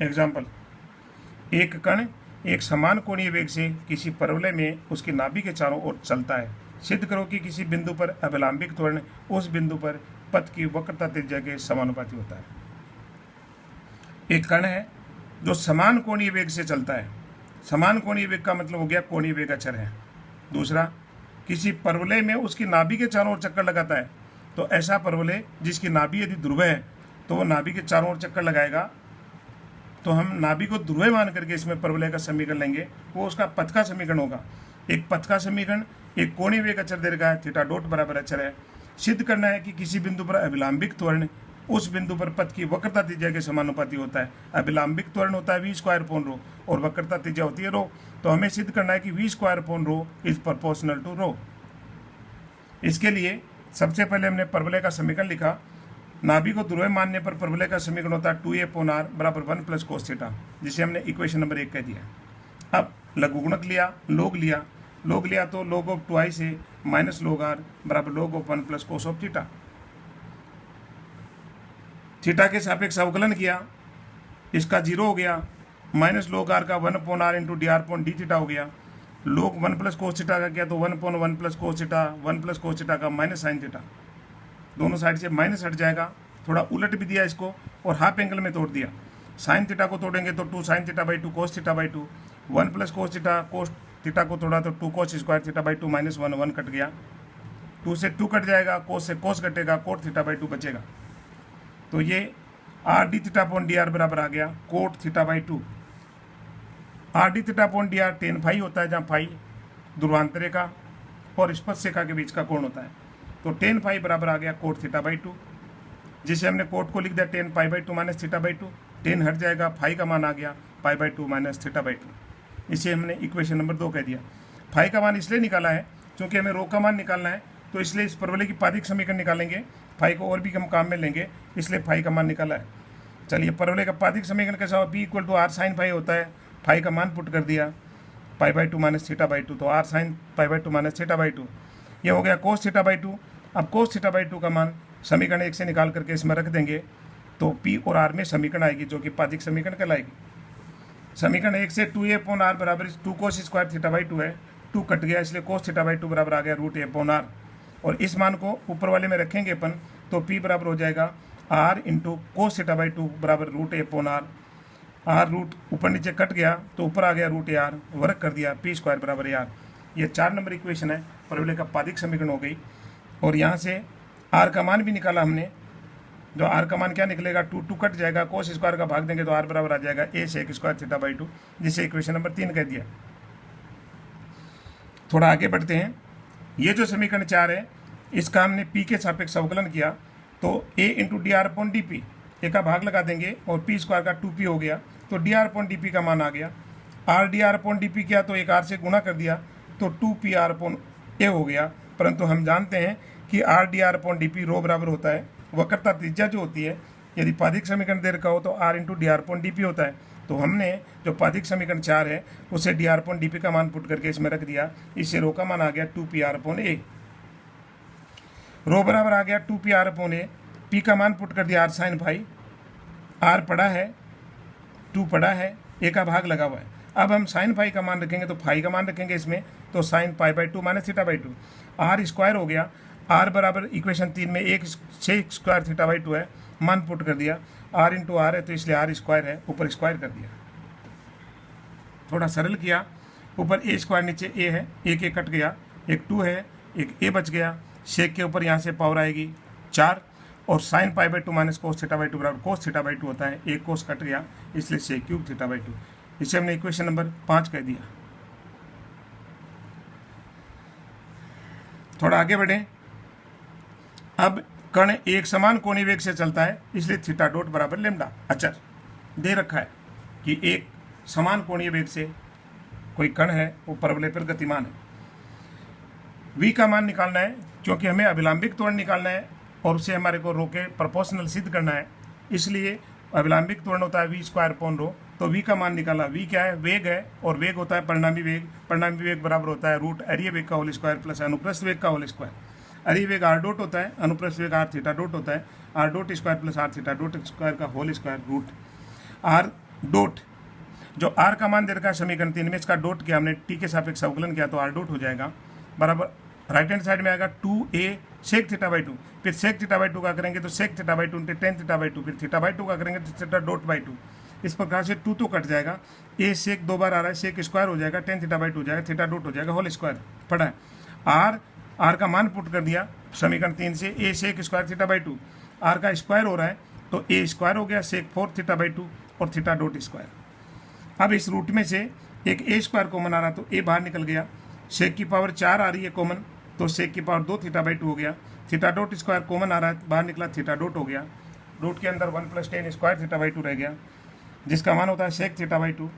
Example, एक कण एक समान कोणीय वेग से किसी परवलय में उसकी नाभि के चारों ओर चलता है। सिद्ध करो कि किसी बिंदु पर अभिलंबिक त्वरण उस बिंदु पर पथ की वक्रता त्रिज्या के समानुपाती होता है। एक कण है जो समान कोणीय वेग से चलता है। समान कोणीय वेग का मतलब हो गया कोणीय वेग अचर है। दूसरा, किसी परवलय में उसकी नाभि के चारों ओर चक्कर लगाता है। तो ऐसा परवलय जिसकी नाभि यदि ध्रुव है तो वो नाभि के चारों ओर चक्कर लगाएगा, तो हम नाभि को ध्रुव मान करके इसमें परवलय का समीकरण लेंगे, वो उसका पथ का समीकरण होगा। एक पथ का समीकरण एक कोणीय वेग अचर दे रखा है, थीटा डॉट बराबर अचर है। सिद्ध करना है कि किसी बिंदु पर अभिलंबिक त्वरण उस बिंदु पर पथ की वक्रता त्रिज्या के समानुपाती होता है। अभिलंबिक त्वरण होता है v² और वक्रता त्रिज्या होती है रो। तो हमें सिद्ध करना है कि v² इज प्रोपोर्शनल टू रो। इसके लिए सबसे पहले हमने परवलय का समीकरण लिखा। नाभि को ध्रुव मानने पर परवलय का समीकरण होता है 2a/r बराबर 1 + cos थीटा, जिसे हमने इक्वेशन नंबर 1 कह दिया। अब लघुगुणक लिया, लोग लिया तो log ऑफ 2i से माइनस log r बराबर log of 1 + cos of theta. Theta के सापेक्ष अवकलन किया, इसका 0 हो गया, माइनस log r का 1/r इंटू dr/d थीटा हो गया। log 1 + cos थीटा का किया तो 1/1 + cos थीटा, 1 + cos थीटा का माइनस साइन थीटा। दोनों साइड से माइनस हट जाएगा, थोड़ा उलट भी दिया इसको और हाफ एंगल में तोड़ दिया। साइन थीटा को तोड़ेंगे तो 2 sin θ/2 cos θ/2, 1 + cos theta, cos theta को तोड़ा तो 2 cos² θ/2 -1 1 कट गया, 2 से 2 कट जाएगा, cos से cos कटेगा, cot θ/2 बचेगा। तो ये rd∅dr बराबर आ गया cot θ/2। rd∅dr tan फाई होता है, जहाँ फाई ध्रुवांतरे का और स्पर्शरेखा के बीच का कोण होता है। तो tan फाई बराबर आ गया cot θ/2, जिसे हमने कोट को लिख दिया tan π/2 - θ/2। tan हट जाएगा, फाई का मान आ गया π/2 - θ/2। इसे हमने इक्वेशन नंबर 2 कह दिया। फाई का मान इसलिए निकाला है क्योंकि हमें रो का मान निकालना है, तो इसलिए इस परवलय की पादिक समीकरण निकालेंगे। फाई को और भी हम काम में लेंगे, इसलिए फाई का मान निकाला है। चलिए, परवलय का पादिक समीकरण कैसा हो, p = r sin फाई होता है। फाई का मान पुट कर दिया π/2 - θ/2, तो r sin π/2 - θ/2 ये हो गया cos θ/2। अब cos θ/2 का मान समीकरण 1 से निकाल करके इसमें रख देंगे, तो p और r में समीकरण आएगी जो कि पादिक समीकरण कहलाएगी। समीकरण 1 से 2a/r बराबर 2 cos² θ/2 है, 2 कट गया, इसलिए cos θ/2 बराबर आ गया √a/r। और इस मान को ऊपर वाले में रखेंगे अपन, तो p बराबर हो जाएगा r इंटू cos θ/2 बराबर √a/r। r रूट ऊपर नीचे कट गया तो ऊपर आ गया √ar, वर्ग कर दिया, p² बराबर ar। ये 4 नंबर इक्वेशन है, परवलय का पादिक समीकरण हो गई। और यहाँ से r का मान भी निकाला हमने, जो r का मान क्या निकलेगा, 2 कट जाएगा, cos² का भाग देंगे तो r बराबर आ जाएगा a sec² θ/2, जिसे इक्वेशन नंबर 3 कह दिया। थोड़ा आगे बढ़ते हैं। ये जो समीकरण 4 है, इसका हमने p के सापेक्ष अवकलन किया, तो a इंटू dr/dp, a का भाग लगा देंगे और p² का 2p हो गया, तो dr/dp का मान आ गया। r dr/dp किया तो एक r से गुणा कर दिया तो 2pr/a हो गया। परंतु हम जानते हैं कि r dr/dp रो बराबर होता है वक्रता त्रिज्या जो होती है। यदि पादिक समीकरण दे रखा हो तो r इंटू dr/dp होता है। तो हमने जो पादिक समीकरण 4 है उसे dr/dp का मान पुट करके इसमें रख दिया, इससे रो का मान आ गया 2pr/a। रो बराबर आ गया 2pr/a, p का मान पुट कर दिया r sin फाई, r पड़ा है, 2 पड़ा है, a का भाग लगा हुआ है। अब हम sin फाई का मान रखेंगे तो फाई का मान रखेंगे इसमें, तो sin π/2 - θ/2, r² हो गया। r बराबर इक्वेशन 3 में 1 sec² θ/2 है, मान पुट कर दिया, r इंटू r है तो इसलिए r² है, ऊपर स्क्वायर कर दिया। थोड़ा सरल किया, ऊपर a² नीचे a है, एक a कट गया, एक 2 है, एक a बच गया, सेक के ऊपर यहाँ से पावर आएगी 4, और sin π/2 - cos θ/2 बराबर cos θ/2 होता है, एक cos कट गया, इसलिए sec³ θ/2। इसे हमने इक्वेशन नंबर 5 कह दिया। थोड़ा आगे बढ़े। अब कण एक समान कोणीय वेग से चलता है, इसलिए थीटा डॉट बराबर लेमडा अचर दे रखा है कि एक समान कोणीय वेग से कोई कण है वो परवलय पर गतिमान है। v का मान निकालना है क्योंकि हमें अभिलंबिक त्वरण निकालना है और उसे हमारे को रो के प्रोपोर्शनल सिद्ध करना है, इसलिए अभिलंबिक त्वरण होता है v²/रो। तो v का मान निकाला, v क्या है, वेग है, और वेग होता है परिणामी वेग। परिणामी वेग बराबर होता है रूट अरीय वेग का होल स्क्वायर प्लस अनुप्रस्थ वेग का होल स्क्वायर। अरीय वेग r डॉट होता है, अनुप्रस्थ वेग r थीटा डॉट होता है, r dot square plus r theta dot square का whole square root. r dot जो आर का मान दे रखा है समीकरण 3 में, इसका डॉट किया हमने, टी के सापेक्ष अवकलन किया तो आर डॉट हो जाएगा बराबर राइट हैंड साइड में आएगा 2a सेक थीटा बाई 2, फिर सेक थीटा बाई 2 का करेंगे तो sec theta by 2 into tan theta by 2, फिर थीटा बाई 2 का करेंगे तो थीटा डॉट बाई 2। इस प्रकार से 2 तो कट जाएगा, ए सेक 2 बार आ रहा है, सेक स्क्वायर हो जाएगा, टेन थीटा बाई 2 हो जाएगा, थीटा डॉट हो जाएगा, होल स्क्वायर पड़ा है। आर का मान पुट कर दिया समीकरण 3 से, a sec square theta by 2, r का स्क्वायर हो रहा है तो ए स्क्वायर हो गया सेक 4 थीटा बाई 2 और थीटा डॉट स्क्वायर। अब इस रूट में से एक ए स्क्वायर कॉमन आ रहा तो ए बाहर निकल गया, सेक की पावर 4 आ रही है कॉमन तो सेक की पावर 2 थीटा बाई 2 हो गया, थीटा डॉट स्क्वायर कॉमन आ रहा है बाहर निकला, थीटा डॉट हो गया, डॉट के अंदर 1 + 10 स्क्वायर थीटा बाई 2 रह गया, जिसका मान होता है sec theta by 2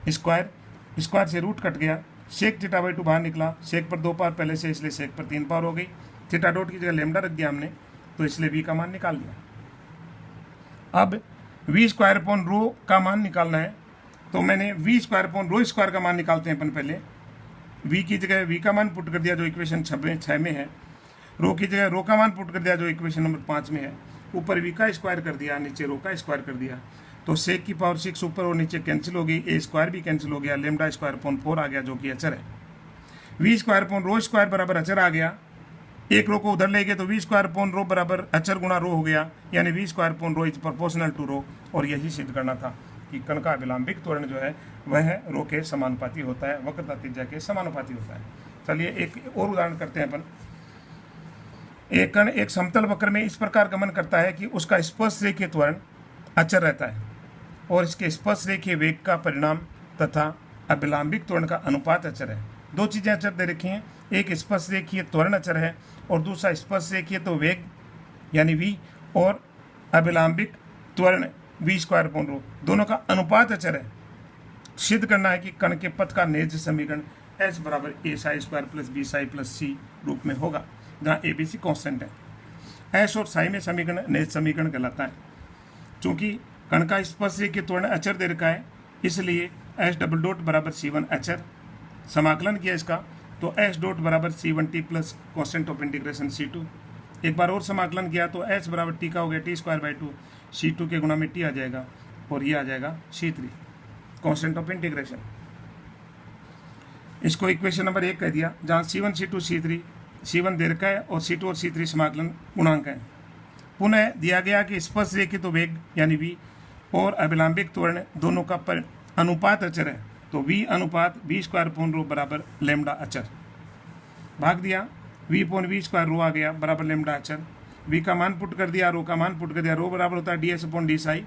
square, square से रूट कट गया, सेक थीटा बाई 2 बाहर निकला, सेक पर 2 पावर पहले से इसलिए सेक पर 3 पावर हो गई, थीटा डॉट की जगह लेमडा रख दिया हमने तो इसलिए वी का मान निकाल लिया। अब वी स्क्वायर अपॉन रो का मान निकालना है तो मैंने v square upon rho square का मान निकालते हैं अपन पहले, वी की जगह वी का मान पुट कर दिया जो इक्वेशन 6 में है, रो की जगह रो का मान पुट कर दिया जो इक्वेशन नंबर 5 में है, ऊपर वी का स्क्वायर कर दिया नीचे रो का स्क्वायर कर दिया, तो सेक की पावर 6 ऊपर और नीचे कैंसिल हो गई, ए स्क्वायर भी कैंसिल हो गया, लेमडा स्क्वायर अपॉन 4 आ गया जो कि अचर है, v square upon rho square बराबर अचर आ गया, एक रो को उधर ले गए तो वी स्क्वायर अपॉन रो बराबर अचर गुणा रो हो गया, यानी v square upon rho is proportional to rho, और यही सिद्ध करना था कि कण का अभिलंबिक त्वरण जो है वह रो के समानुपाती होता है, वक्रता त्रिज्या के समानुपाती होता है। चलिए एक और उदाहरण करते हैं अपन। एक कण एक समतल वक्र में इस प्रकार गमन करता है कि उसका स्पर्श रेखीय त्वरण अचर रहता है और इसके स्पर्श रेखीय वेग का परिणाम तथा अभिलंबिक त्वरण का अनुपात अचर है। दो चीजें अचर दे रखी हैं, एक स्पर्श रेखीय त्वरण अचर है और दूसरा स्पर्श रेखीय तो वेग यानी v और अभिलंबिक त्वरण वी स्क्वायर अपॉन रो, दोनों का अनुपात अचर है। सिद्ध करना है कि कण के पथ का नेज समीकरण h बराबर a psi square plus b psi plus c रूप में होगा, जहाँ ए बी सी कॉन्स्टेंट है। h और साई में समीकरण नेज समीकरण कहलाता है। चूंकि कण का स्पर्श रेखीय त्वरण अचर दे रखा है इसलिए h डबल डॉट बराबर c1 अचर, समाकलन किया इसका तो h डॉट बराबर c1t plus constant of integration c2, एक बार और समाकलन किया तो h बराबर t का हो गया t स्क्वायर बाई 2, c2 के गुणा में t आ जाएगा और ये आ जाएगा c3 कॉन्स्टेंट ऑफ इंटीग्रेशन। इसको इक्वेशन नंबर 1 कह दिया, जहाँ c1 c2 c3, c1 दे रखा है और c2 और c3 समाकलन गुणांक है। पुनः दिया गया कि स्पर्श रेखीय तो वेग यानी v और अभिलंबिक त्वरण दोनों का अनुपात अचर है तो v अनुपात v स्क्वायर अपॉन रो बराबर लेमडा अचर, भाग दिया v upon we square rho आ गया बराबर लेमडा अचर, v का मान पुट कर दिया, रो का मान पुट कर दिया, रो बराबर होता है ds अपॉन डी साई,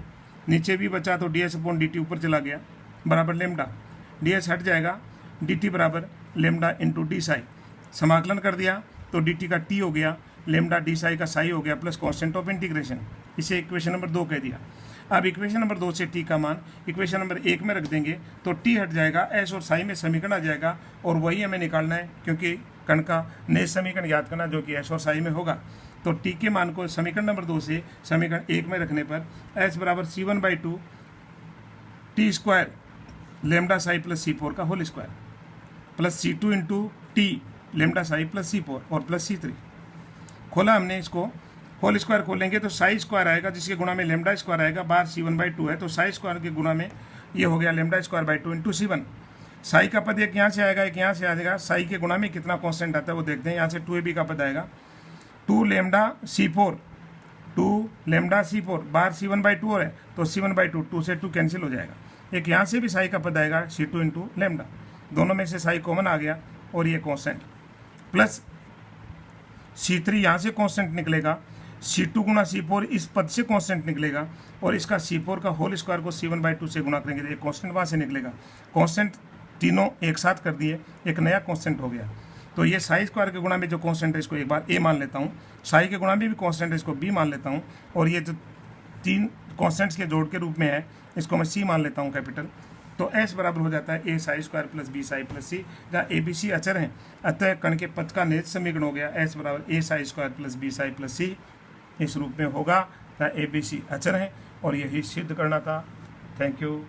नीचे भी बचा तो ds अपॉन dt ऊपर चला गया बराबर लेमडा, ds हट जाएगा, dt बराबर लेमडा इंटू डी साई, समाकलन कर दिया तो dt का t हो गया, लेमडा डी साई का साई हो गया प्लस कॉन्स्टेंट ऑफ इंटीग्रेशन, इसे इक्वेशन नंबर 2 कह दिया। अब इक्वेशन नंबर 2 से t का मान इक्वेशन नंबर 1 में रख देंगे तो t हट जाएगा, s और साई में समीकरण आ जाएगा और वही हमें निकालना है क्योंकि कण का नेज समीकरण याद करना जो कि s और साई में होगा। तो t के मान को समीकरण नंबर 2 से समीकरण 1 में रखने पर s बराबर c1 by 2 t square lambda psi plus c4 का whole square plus c2 into t lambda psi plus c4 और प्लस c3। खोला हमने इसको, होल स्क्वायर खोलेंगे तो साई स्क्वायर आएगा जिसके गुणा में लेमडा स्क्वायर आएगा, बाहर c1 बाई 2 है तो साई स्क्वायर के गुणा में ये हो गया lambda square by 2 into c1। Sai का पद एक यहाँ से आएगा एक यहाँ से आ जाएगा, साई के गुणा में कितना कॉन्स्टेंट आता है वो देखते हैं। यहाँ से 2ab का पद आएगा 2 लेमडा c4, 2 लेमडा c4, बाहर c1 बाई 2 है तो c1 बाई 2, 2 से 2 कैंसिल हो जाएगा, एक यहाँ से भी साई का पद आएगा c2 इंटू लेमडा, दोनों में से साई कॉमन आ गया और ये कॉन्स्टेंट प्लस c3 यहाँ से कॉन्स्टेंट निकलेगा, c2 गुना c4 इस पद से कॉन्स्टेंट निकलेगा और इसका c4 का होल स्क्वायर को c1 बाई 2 से गुना करेंगे तो एक कॉन्स्टेंट वहाँ से निकलेगा। कॉन्स्टेंट तीनों एक साथ कर दिए, एक नया कॉन्स्टेंट हो गया। तो ये साई स्क्वायर के गुणा में जो कॉन्स्टेंट है इसको एक बार a मान लेता हूँ, साई के गुणा में भी कॉन्स्टेंट है इसको b मान लेता हूँ और ये जो तीन कॉन्स्टेंट्स के जोड़ के रूप में है इसको मैं c मान लेता हूँ कैपिटल। तो s बराबर हो जाता है a psi square plus b Sai plus c, जहाँ a b c अचर हैं अतः कण के पथ का नेज समीकरण हो गया s बराबर a psi square plus b Sai plus c इस रूप में होगा, जहाँ a b c अचर हैं और यही सिद्ध करना था। Thank you.